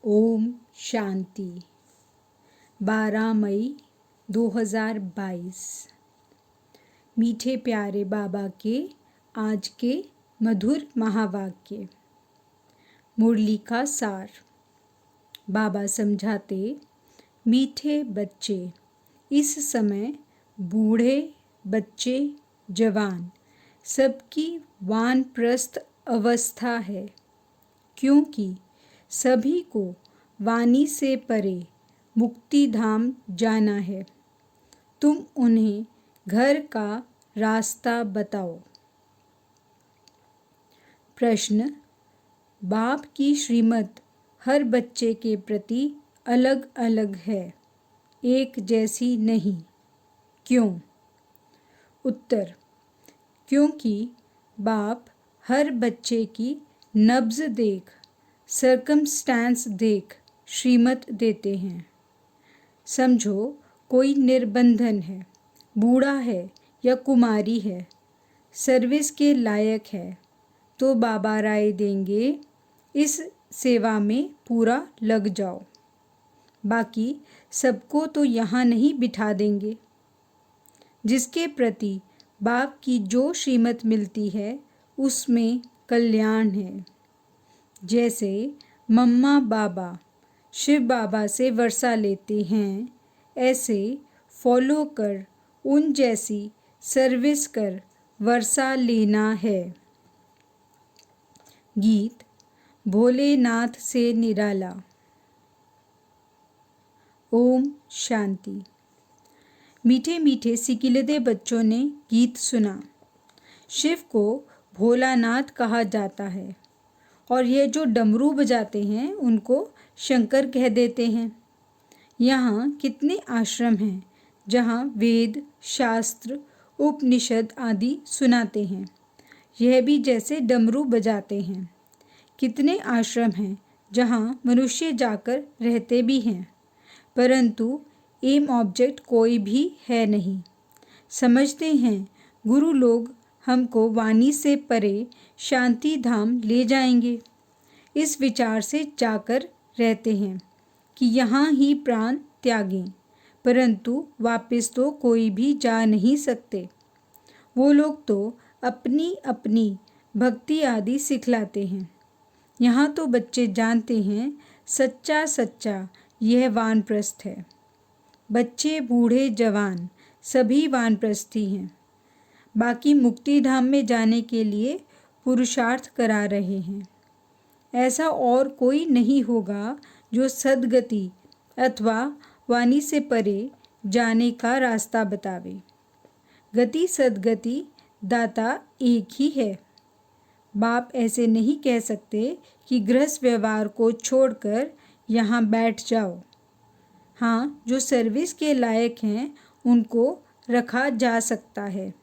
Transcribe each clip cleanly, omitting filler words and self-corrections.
ओम शांति। 12 मई 2022। मीठे प्यारे बाबा के आज के मधुर महावाक्य। मुरली का सार। बाबा समझाते, मीठे बच्चे, इस समय बूढ़े, बच्चे, जवान सबकी वानप्रस्थ अवस्था है, क्योंकि सभी को वाणी से परे मुक्ति धाम जाना है। तुम उन्हें घर का रास्ता बताओ। प्रश्न। बाप की श्रीमत हर बच्चे के प्रति अलग अलग है, एक जैसी नहीं। क्यों? उत्तर। क्योंकि बाप हर बच्चे की नब्ज देख, सर्कमस्टांस देख श्रीमत देते हैं। समझो कोई निर्बंधन है, बूढ़ा है या कुमारी है, सर्विस के लायक है, तो बाबा राय देंगे इस सेवा में पूरा लग जाओ। बाकी सबको तो यहाँ नहीं बिठा देंगे। जिसके प्रति बाप की जो श्रीमत मिलती है उसमें कल्याण है। जैसे मम्मा बाबा शिव बाबा से वर्षा लेते हैं, ऐसे फॉलो कर उन जैसी सर्विस कर वर्षा लेना है। गीत। भोलेनाथ से निराला। ओम शांति। मीठे मीठे सिकिलदे बच्चों ने गीत सुना। शिव को भोलानाथ कहा जाता है और ये जो डमरू बजाते हैं उनको शंकर कह देते हैं। यहाँ कितने आश्रम हैं जहाँ वेद, शास्त्र, उपनिषद आदि सुनाते हैं, यह भी जैसे डमरू बजाते हैं। कितने आश्रम हैं जहाँ मनुष्य जाकर रहते भी हैं, परंतु एम ऑब्जेक्ट कोई भी है नहीं। समझते हैं गुरु लोग हमको वाणी से परे शांति धाम ले जाएंगे, इस विचार से जाकर रहते हैं कि यहाँ ही प्राण त्यागें, परंतु वापस तो कोई भी जा नहीं सकते। वो लोग तो अपनी अपनी भक्ति आदि सिखलाते हैं। यहाँ तो बच्चे जानते हैं सच्चा सच्चा यह वानप्रस्थ है। बच्चे, बूढ़े, जवान सभी वानप्रस्थी हैं। बाकी मुक्ति धाम में जाने के लिए पुरुषार्थ करा रहे हैं। ऐसा और कोई नहीं होगा जो सद्गति अथवा वाणी से परे जाने का रास्ता बतावे। गति सद्गति दाता एक ही है। बाप ऐसे नहीं कह सकते कि गृहस्थ व्यवहार को छोड़कर यहाँ बैठ जाओ। हाँ, जो सर्विस के लायक हैं उनको रखा जा सकता है।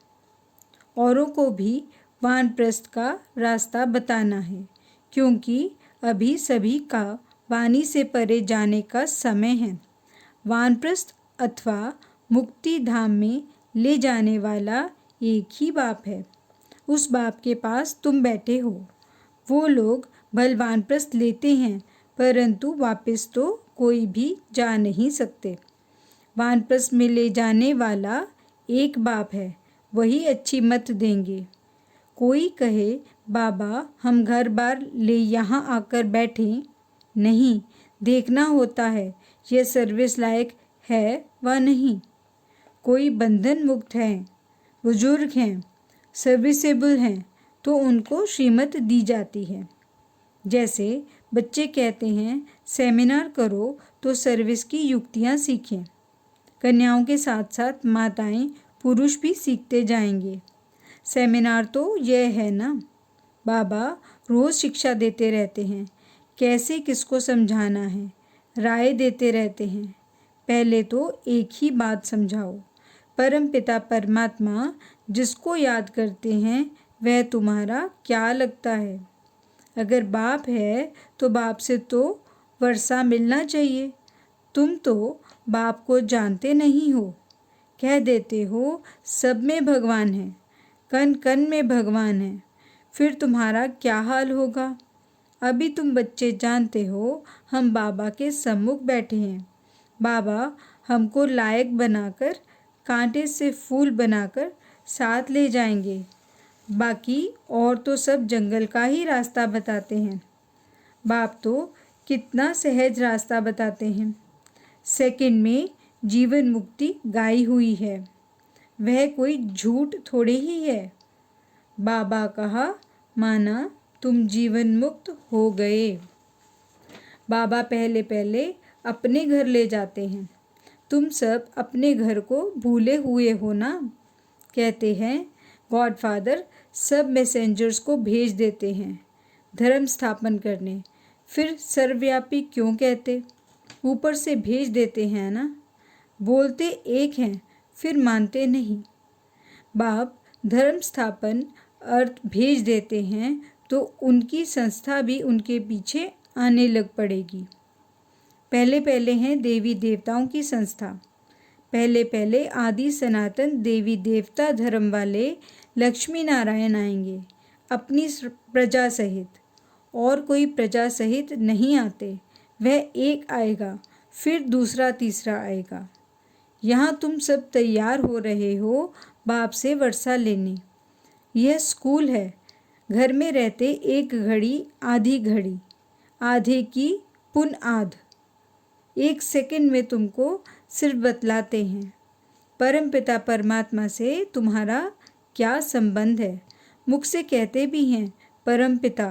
औरों को भी वानप्रस्थ का रास्ता बताना है, क्योंकि अभी सभी का वाणी से परे जाने का समय है। वानप्रस्थ अथवा मुक्ति धाम में ले जाने वाला एक ही बाप है। उस बाप के पास तुम बैठे हो। वो लोग भल वानप्रस्थ लेते हैं, परंतु वापस तो कोई भी जा नहीं सकते। वानप्रस्थ में ले जाने वाला एक बाप है, वही अच्छी मत देंगे। कोई कहे बाबा हम घर बार ले यहाँ आकर बैठें, नहीं, देखना होता है यह सर्विस लायक है व नहीं। कोई बंधन मुक्त हैं, बुजुर्ग हैं, सर्विसेबल हैं, तो उनको श्रीमत दी जाती है। जैसे बच्चे कहते हैं सेमिनार करो तो सर्विस की युक्तियाँ सीखें। कन्याओं के साथ साथ माताएं, पुरुष भी सीखते जाएंगे। सेमिनार तो यह है ना। बाबा रोज़ शिक्षा देते रहते हैं, कैसे किसको समझाना है, राय देते रहते हैं। पहले तो एक ही बात समझाओ, परम पिता परमात्मा जिसको याद करते हैं वह तुम्हारा क्या लगता है। अगर बाप है तो बाप से तो वर्षा मिलना चाहिए। तुम तो बाप को जानते नहीं हो, कह देते हो सब में भगवान है, कण कण में भगवान है। फिर तुम्हारा क्या हाल होगा। अभी तुम बच्चे जानते हो हम बाबा के सम्मुख बैठे हैं। बाबा हमको लायक बनाकर कांटे से फूल बनाकर साथ ले जाएंगे। बाकी और तो सब जंगल का ही रास्ता बताते हैं। बाप तो कितना सहज रास्ता बताते हैं। सेकंड में जीवन मुक्ति गाई हुई है। वह कोई झूठ थोड़े ही है। बाबा कहा माना तुम जीवन मुक्त हो गए। बाबा पहले पहले अपने घर ले जाते हैं। तुम सब अपने घर को भूले हुए हो ना। कहते हैं गॉडफादर सब मैसेंजर्स को भेज देते हैं धर्म स्थापन करने। फिर सर्वव्यापी क्यों कहते? ऊपर से भेज देते हैं ना। बोलते एक हैं फिर मानते नहीं। बाप धर्म स्थापन अर्थ भेज देते हैं तो उनकी संस्था भी उनके पीछे आने लग पड़ेगी। पहले पहले हैं देवी देवताओं की संस्था। पहले पहले आदि सनातन देवी देवता धर्म वाले लक्ष्मी नारायण आएंगे अपनी प्रजा सहित। और कोई प्रजा सहित नहीं आते। वह एक आएगा फिर दूसरा तीसरा आएगा। यहाँ तुम सब तैयार हो रहे हो बाप से वर्षा लेने। यह स्कूल है। घर में रहते एक घड़ी आधी घड़ी, आधे की पुन आध। एक सेकंड में तुमको सिर्फ बतलाते हैं परमपिता परमात्मा से तुम्हारा क्या संबंध है। मुख से कहते भी हैं परमपिता,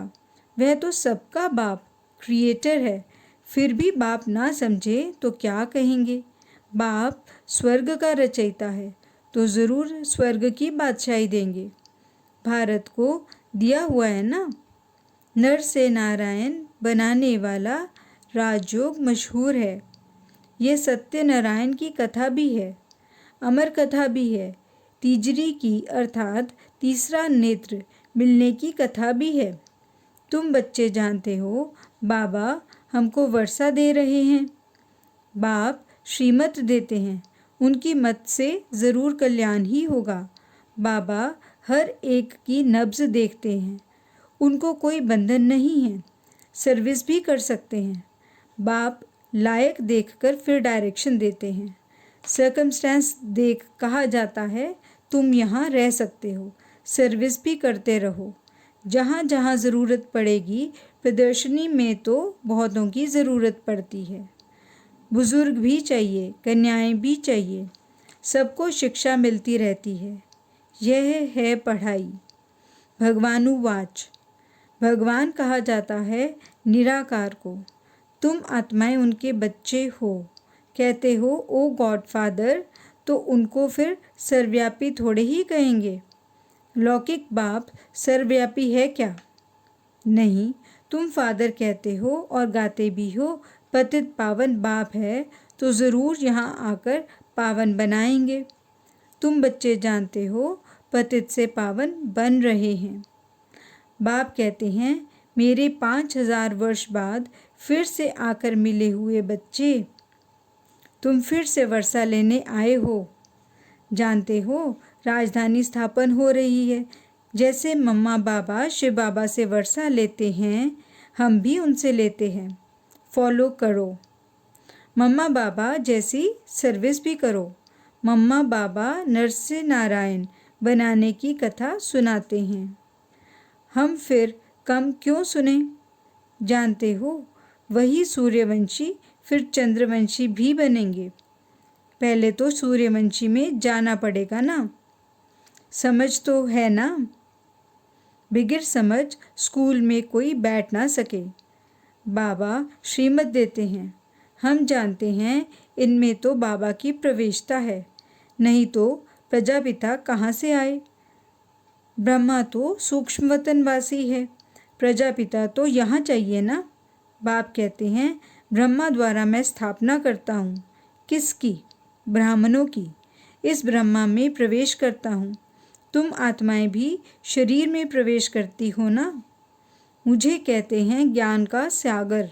वह तो सबका बाप क्रिएटर है। फिर भी बाप ना समझे तो क्या कहेंगे। बाप स्वर्ग का रचयिता है तो ज़रूर स्वर्ग की बादशाही देंगे। भारत को दिया हुआ है ना। नर से नारायण बनाने वाला राजयोग मशहूर है। यह सत्यनारायण की कथा भी है, अमर कथा भी है। तीजरी की अर्थात तीसरा नेत्र मिलने की कथा भी है। तुम बच्चे जानते हो बाबा हमको वर्षा दे रहे हैं। बाप श्रीमत देते हैं, उनकी मत से ज़रूर कल्याण ही होगा। बाबा हर एक की नब्ज़ देखते हैं, उनको कोई बंधन नहीं है, सर्विस भी कर सकते हैं। बाप लायक देखकर फिर डायरेक्शन देते हैं। सर्कमस्टेंस देख कहा जाता है तुम यहाँ रह सकते हो, सर्विस भी करते रहो। जहाँ जहाँ ज़रूरत पड़ेगी, प्रदर्शनी में तो बहुतों की ज़रूरत पड़ती है। बुज़ुर्ग भी चाहिए, कन्याएं भी चाहिए, सबको शिक्षा मिलती रहती है। यह है पढ़ाई। भगवानुवाच, भगवान कहा जाता है निराकार को। तुम आत्माएं उनके बच्चे हो। कहते हो ओ गॉड फादर, तो उनको फिर सर्वव्यापी थोड़े ही कहेंगे। लौकिक बाप सर्वव्यापी है क्या? नहीं। तुम फादर कहते हो और गाते भी हो पतित पावन बाप है तो ज़रूर यहाँ आकर पावन बनाएंगे। तुम बच्चे जानते हो पतित से पावन बन रहे हैं। बाप कहते हैं मेरे 5000 वर्ष बाद फिर से आकर मिले हुए बच्चे, तुम फिर से वर्षा लेने आए हो। जानते हो राजधानी स्थापन हो रही है। जैसे मम्मा बाबा शिव बाबा से वर्षा लेते हैं, हम भी उनसे लेते हैं। फॉलो करो। मम्मा बाबा जैसी सर्विस भी करो। मम्मा बाबा नरसिंह नारायण बनाने की कथा सुनाते हैं। हम फिर कम क्यों सुने? जानते हो वही सूर्यवंशी फिर चंद्रवंशी भी बनेंगे। पहले तो सूर्यवंशी में जाना पड़ेगा ना। समझ तो है ना? बिगिर समझ स्कूल में कोई बैठ ना सके। बाबा श्रीमत देते हैं। हम जानते हैं इनमें तो बाबा की प्रवेशता है, नहीं तो प्रजापिता कहाँ से आए? ब्रह्मा तो सूक्ष्म वतनवासी है, प्रजापिता तो यहाँ चाहिए ना। बाप कहते हैं ब्रह्मा द्वारा मैं स्थापना करता हूँ। किसकी? ब्राह्मणों की। इस ब्रह्मा में प्रवेश करता हूँ। तुम आत्माएं भी शरीर में प्रवेश करती हो ना। मुझे कहते हैं ज्ञान का सागर,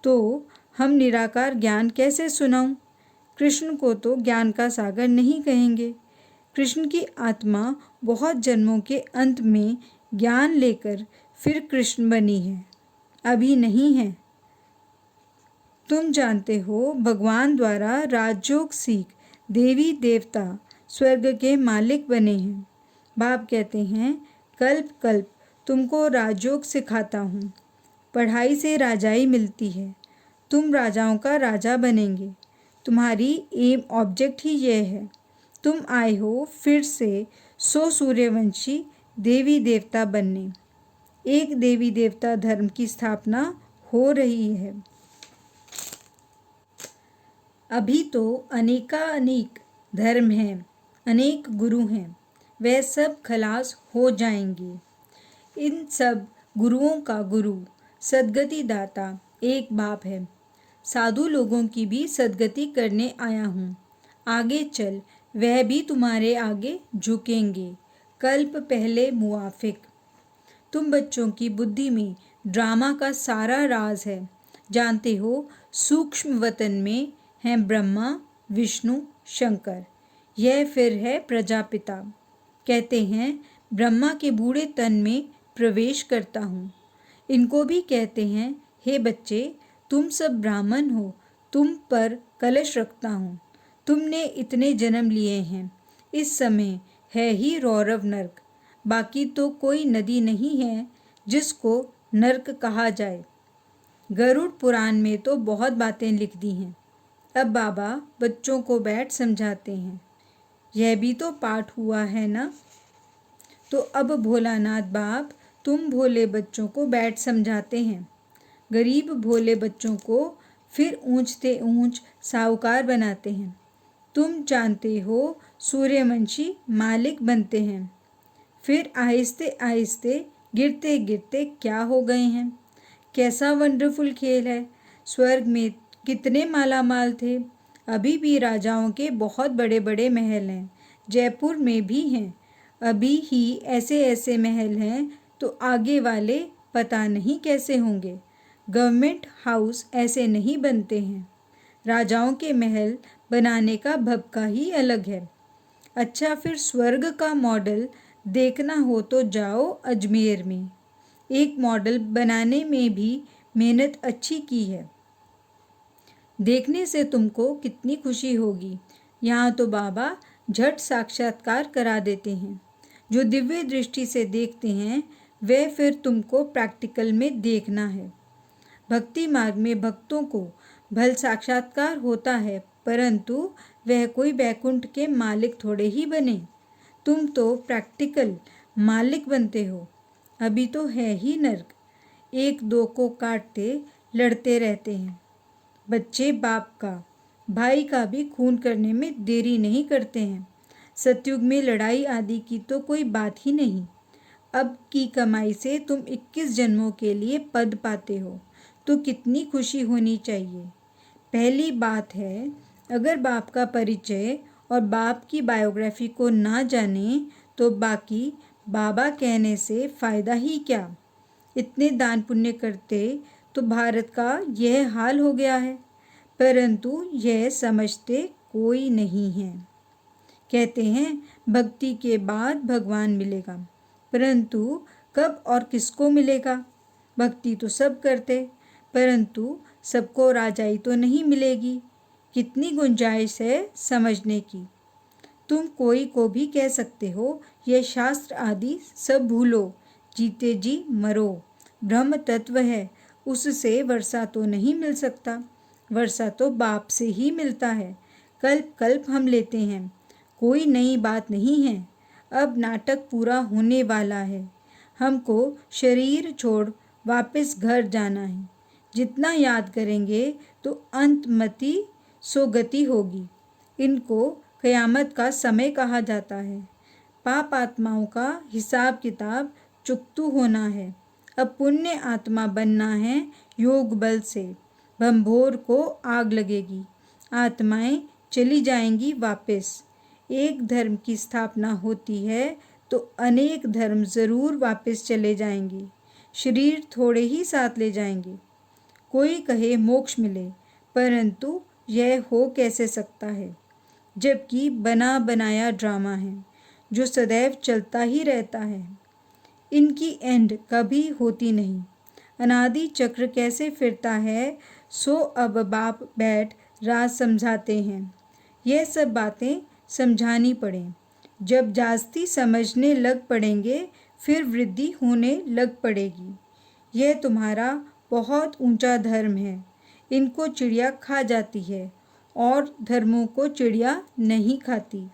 तो हम निराकार ज्ञान कैसे सुनाऊं? कृष्ण को तो ज्ञान का सागर नहीं कहेंगे। कृष्ण की आत्मा बहुत जन्मों के अंत में ज्ञान लेकर फिर कृष्ण बनी है। अभी नहीं है। तुम जानते हो भगवान द्वारा राजयोग सीख देवी देवता स्वर्ग के मालिक बने हैं। बाप कहते हैं कल्प कल्प तुमको राजयोग सिखाता हूँ। पढ़ाई से राजाई मिलती है। तुम राजाओं का राजा बनेंगे। तुम्हारी एम ऑब्जेक्ट ही यह है। तुम आए हो फिर से 100 सूर्यवंशी देवी देवता बनने। एक देवी देवता धर्म की स्थापना हो रही है। अभी तो अनेकानेक धर्म हैं, अनेक गुरु हैं, वह सब खलास हो जाएंगे। इन सब गुरुओं का गुरु सद्गति दाता एक बाप है। साधु लोगों की भी सद्गति करने आया हूँ। आगे चल, वह भी तुम्हारे आगे झुकेंगे। कल्प पहले मुआफिक। तुम बच्चों की बुद्धि में ड्रामा का सारा राज है। जानते हो सूक्ष्म वतन में हैं ब्रह्मा विष्णु शंकर। यह फिर है प्रजापिता। कहते हैं ब्रह्मा के बूढ़े तन में प्रवेश करता हूँ। इनको भी कहते हैं हे बच्चे तुम सब ब्राह्मण हो, तुम पर कलश रखता हूँ। तुमने इतने जन्म लिए हैं। इस समय है ही रौरव नर्क। बाकी तो कोई नदी नहीं है जिसको नर्क कहा जाए। गरुड़ पुराण में तो बहुत बातें लिख दी हैं। अब बाबा बच्चों को बैठ समझाते हैं। यह भी तो पाठ हुआ है ना। तो अब भोलानाथ बाप तुम भोले बच्चों को बैठ समझाते हैं। गरीब भोले बच्चों को फिर ऊंचते ऊंच साहूकार बनाते हैं। तुम जानते हो सूर्यवंशी मालिक बनते हैं। फिर आहिस्ते आहिस्ते गिरते गिरते क्या हो गए हैं। कैसा वंडरफुल खेल है। स्वर्ग में कितने मालामाल थे। अभी भी राजाओं के बहुत बड़े बड़े महल हैं। जयपुर में भी हैं। अभी ही ऐसे ऐसे महल हैं तो आगे वाले पता नहीं कैसे होंगे। गवर्नमेंट हाउस ऐसे नहीं बनते हैं। राजाओं के महल बनाने का भपका ही अलग है। अच्छा फिर स्वर्ग का मॉडल देखना हो तो जाओ अजमेर में। एक मॉडल बनाने में भी मेहनत अच्छी की है। देखने से तुमको कितनी खुशी होगी। यहाँ तो बाबा झट साक्षात्कार करा देते हैं। जो दिव्य दृष्टि से देखते हैं वह फिर तुमको प्रैक्टिकल में देखना है। भक्ति मार्ग में भक्तों को भल साक्षात्कार होता है, परंतु वह कोई बैकुंठ के मालिक थोड़े ही बने। तुम तो प्रैक्टिकल मालिक बनते हो। अभी तो है ही नर्क। एक दो को काटते लड़ते रहते हैं। बच्चे बाप का भाई का भी खून करने में देरी नहीं करते हैं। सतयुग में लड़ाई आदि की तो कोई बात ही नहीं। अब की कमाई से तुम 21 जन्मों के लिए पद पाते हो तो कितनी खुशी होनी चाहिए। पहली बात है अगर बाप का परिचय और बाप की बायोग्राफी को ना जाने तो बाकी बाबा कहने से फ़ायदा ही क्या। इतने दान पुण्य करते तो भारत का यह हाल हो गया है, परंतु यह समझते कोई नहीं है। कहते हैं भक्ति के बाद भगवान मिलेगा, परंतु कब और किसको मिलेगा। भक्ति तो सब करते, परंतु सबको राजाई तो नहीं मिलेगी। कितनी गुंजाइश है समझने की। तुम कोई को भी कह सकते हो यह शास्त्र आदि सब भूलो, जीते जी मरो। ब्रह्म तत्व है, उससे वर्षा तो नहीं मिल सकता। वर्षा तो बाप से ही मिलता है। कल्प कल्प हम लेते हैं, कोई नई बात नहीं है। अब नाटक पूरा होने वाला है। हमको शरीर छोड़ वापस घर जाना है। जितना याद करेंगे तो अंतमति सोगति होगी। इनको क़यामत का समय कहा जाता है। पाप आत्माओं का हिसाब किताब चुकतू होना है। अब पुण्य आत्मा बनना है योग बल से। भंभोर को आग लगेगी, आत्माएं चली जाएंगी वापस। एक धर्म की स्थापना होती है तो अनेक धर्म ज़रूर वापस चले जाएंगे। शरीर थोड़े ही साथ ले जाएंगे। कोई कहे मोक्ष मिले, परंतु यह हो कैसे सकता है जबकि बना बनाया ड्रामा है जो सदैव चलता ही रहता है। इनकी एंड कभी होती नहीं। अनादि चक्र कैसे फिरता है, सो अब बाप बैठ राज समझाते हैं। यह सब बातें समझानी पड़ें। जब जास्ती समझने लग पड़ेंगे फिर वृद्धि होने लग पड़ेगी। यह तुम्हारा बहुत ऊंचा धर्म है। इनको चिड़िया खा जाती है और धर्मों को चिड़िया नहीं खाती।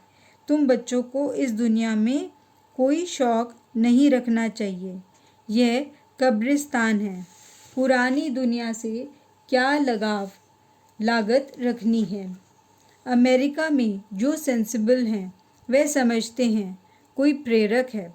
तुम बच्चों को इस दुनिया में कोई शौक नहीं रखना चाहिए। यह कब्रिस्तान है। पुरानी दुनिया से क्या लागत रखनी है। अमेरिका में जो सेंसिबल हैं वे समझते हैं कोई प्रेरक है।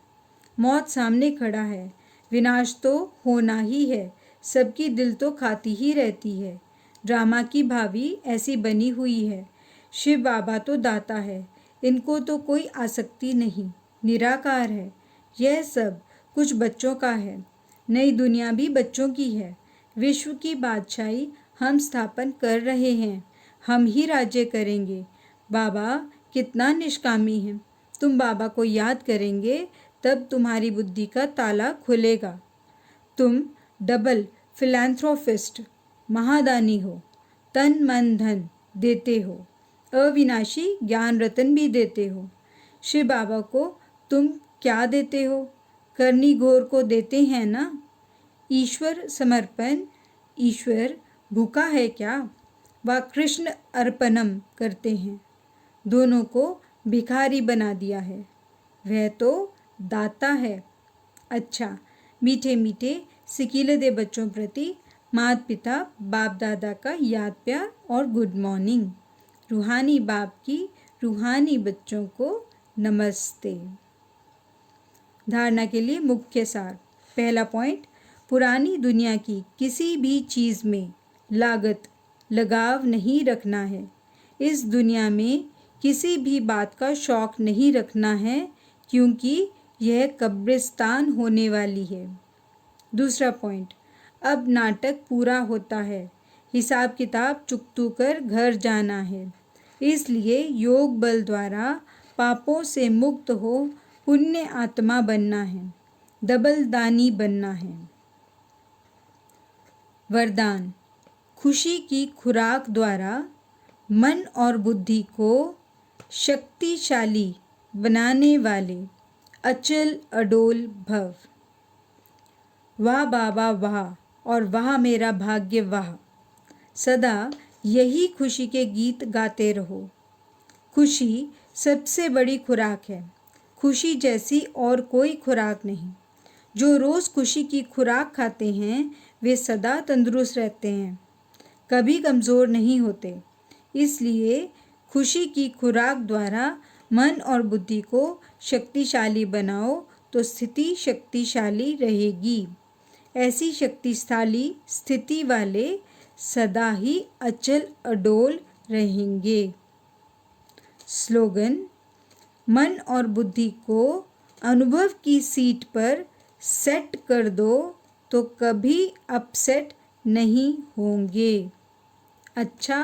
मौत सामने खड़ा है। विनाश तो होना ही है। सबकी दिल तो खाती ही रहती है। ड्रामा की भावी ऐसी बनी हुई है। शिव बाबा तो दाता है, इनको तो कोई आसक्ति नहीं, निराकार है। यह सब कुछ बच्चों का है। नई दुनिया भी बच्चों की है। विश्व की बादशाही हम स्थापन कर रहे हैं। हम ही राज्य करेंगे। बाबा कितना निष्कामी है। तुम बाबा को याद करेंगे तब तुम्हारी बुद्धि का ताला खुलेगा। तुम डबल फिलैंथ्रोपिस्ट, महादानी हो। तन मन धन देते हो। अविनाशी ज्ञान रतन भी देते हो। शिव बाबा को तुम क्या देते हो? करनी घोर को देते हैं ना। ईश्वर समर्पण। ईश्वर भूखा है क्या? वह कृष्ण अर्पणम करते हैं। दोनों को भिखारी बना दिया है। वह तो दाता है। अच्छा, मीठे मीठे सिकीलदे बच्चों प्रति माता पिता बाप दादा का याद प्यार और गुड मॉर्निंग। रूहानी बाप की रूहानी बच्चों को नमस्ते। धारणा के लिए मुख्य सार। पहला पॉइंट, पुरानी दुनिया की किसी भी चीज़ में लगाव नहीं रखना है। इस दुनिया में किसी भी बात का शौक नहीं रखना है क्योंकि यह कब्रिस्तान होने वाली है। दूसरा पॉइंट, अब नाटक पूरा होता है। हिसाब किताब चुकतू कर घर जाना है। इसलिए योग बल द्वारा पापों से मुक्त हो पुण्य आत्मा बनना है, डबल दानी बनना है। वरदान, खुशी की खुराक द्वारा मन और बुद्धि को शक्तिशाली बनाने वाले अचल अडोल भव। वाह बाबा वाह और वाह मेरा भाग्य वाह। सदा यही खुशी के गीत गाते रहो। खुशी सबसे बड़ी खुराक है। खुशी जैसी और कोई खुराक नहीं। जो रोज़ खुशी की खुराक खाते हैं वे सदा तंदुरुस्त रहते हैं, कभी कमज़ोर नहीं होते। इसलिए खुशी की खुराक द्वारा मन और बुद्धि को शक्तिशाली बनाओ तो स्थिति शक्तिशाली रहेगी। ऐसी शक्तिशाली स्थिति वाले सदा ही अचल अडोल रहेंगे। स्लोगन, मन और बुद्धि को अनुभव की सीट पर सेट कर दो तो कभी अपसेट नहीं होंगे। अच्छा